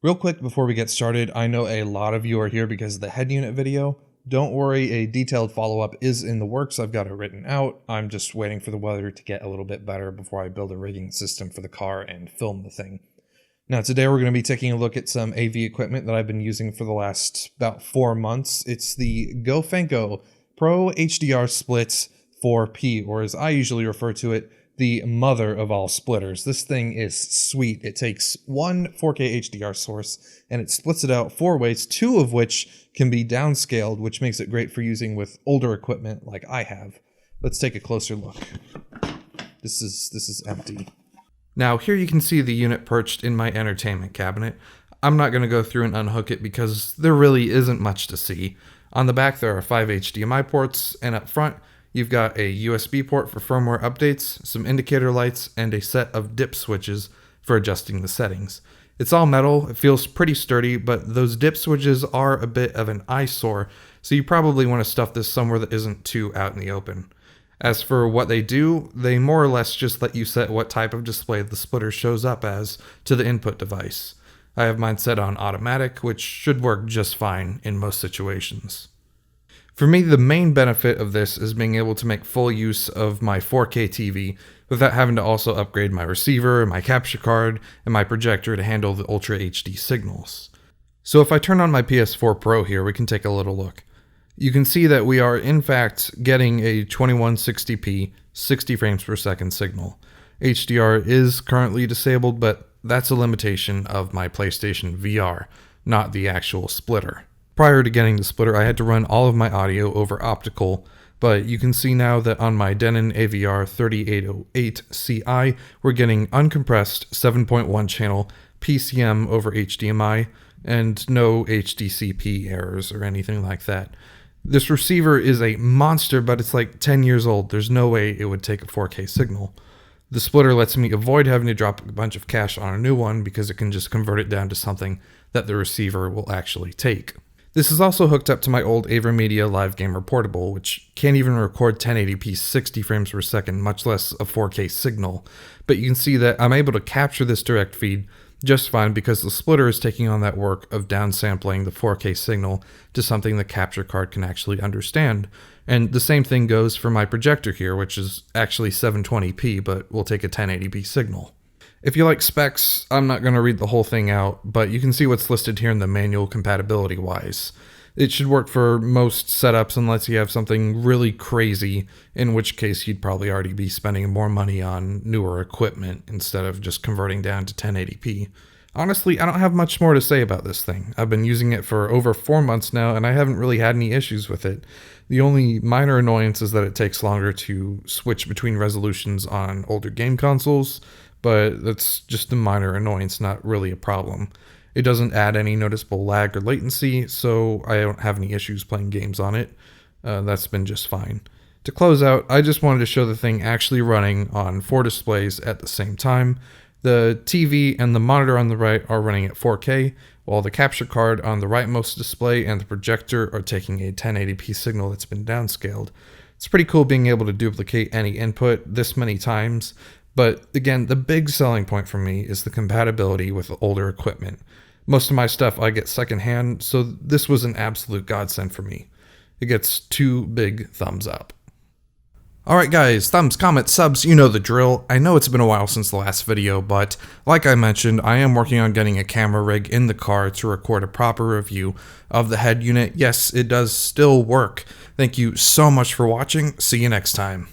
Real quick before we get started, I know a lot of you are here because of the head unit video. Don't worry, a detailed follow-up is in the works. I've got it written out. I'm just waiting for the weather to get a little bit better before I build a rigging system for the car and film the thing. Now today we're going to be taking a look at some AV equipment that I've been using for the last about 4 months. It's the GoFanco Pro HDR Split 4P, or as I usually refer to it, the mother of all splitters. This thing is sweet. It takes one 4K HDR source and it splits it out 4 ways, 2 of which can be downscaled, which makes it great for using with older equipment like I have. Let's take a closer look. This is empty. Now here you can see the unit perched in my entertainment cabinet. I'm not going to go through and unhook it because there really isn't much to see. On the back there are 5 HDMI ports, and up front you've got a USB port for firmware updates, some indicator lights, and a set of dip switches for adjusting the settings. It's all metal, it feels pretty sturdy, but those dip switches are a bit of an eyesore, so you probably want to stuff this somewhere that isn't too out in the open. As for what they do, they more or less just let you set what type of display the splitter shows up as to the input device. I have mine set on automatic, which should work just fine in most situations. For me, the main benefit of this is being able to make full use of my 4K TV without having to also upgrade my receiver, my capture card, and my projector to handle the Ultra HD signals. So if I turn on my PS4 Pro here, we can take a little look. You can see that we are in fact getting a 2160p 60 frames per second signal. HDR is currently disabled, but that's a limitation of my PlayStation VR, not the actual splitter. Prior to getting the splitter, I had to run all of my audio over optical, but you can see now that on my Denon AVR 3808 Ci, we're getting uncompressed 7.1 channel PCM over HDMI, and no HDCP errors or anything like that. This receiver is a monster, but it's like 10 years old. There's no way it would take a 4K signal. The splitter lets me avoid having to drop a bunch of cash on a new one because it can just convert it down to something that the receiver will actually take. This is also hooked up to my old AverMedia Live Gamer Portable, which can't even record 1080p 60 frames per second, much less a 4K signal. But you can see that I'm able to capture this direct feed just fine because the splitter is taking on that work of downsampling the 4K signal to something the capture card can actually understand. And the same thing goes for my projector here, which is actually 720p, but will take a 1080p signal. If you like specs, I'm not going to read the whole thing out, but you can see what's listed here in the manual compatibility-wise. It should work for most setups unless you have something really crazy, in which case you'd probably already be spending more money on newer equipment instead of just converting down to 1080p. Honestly, I don't have much more to say about this thing. I've been using it for over 4 months now, and I haven't really had any issues with it. The only minor annoyance is that it takes longer to switch between resolutions on older game consoles, but that's just a minor annoyance, not really a problem. It doesn't add any noticeable lag or latency, so I don't have any issues playing games on it. That's been just fine. To close out, I just wanted to show the thing actually running on 4 displays at the same time. The TV and the monitor on the right are running at 4K, while the capture card on the rightmost display and the projector are taking a 1080p signal that's been downscaled. It's pretty cool being able to duplicate any input this many times, but again, the big selling point for me is the compatibility with older equipment. Most of my stuff I get secondhand, so this was an absolute godsend for me. It gets 2 big thumbs up. Alright guys, thumbs, comments, subs, you know the drill. I know it's been a while since the last video, but like I mentioned, I am working on getting a camera rig in the car to record a proper review of the head unit. Yes, it does still work. Thank you so much for watching. See you next time.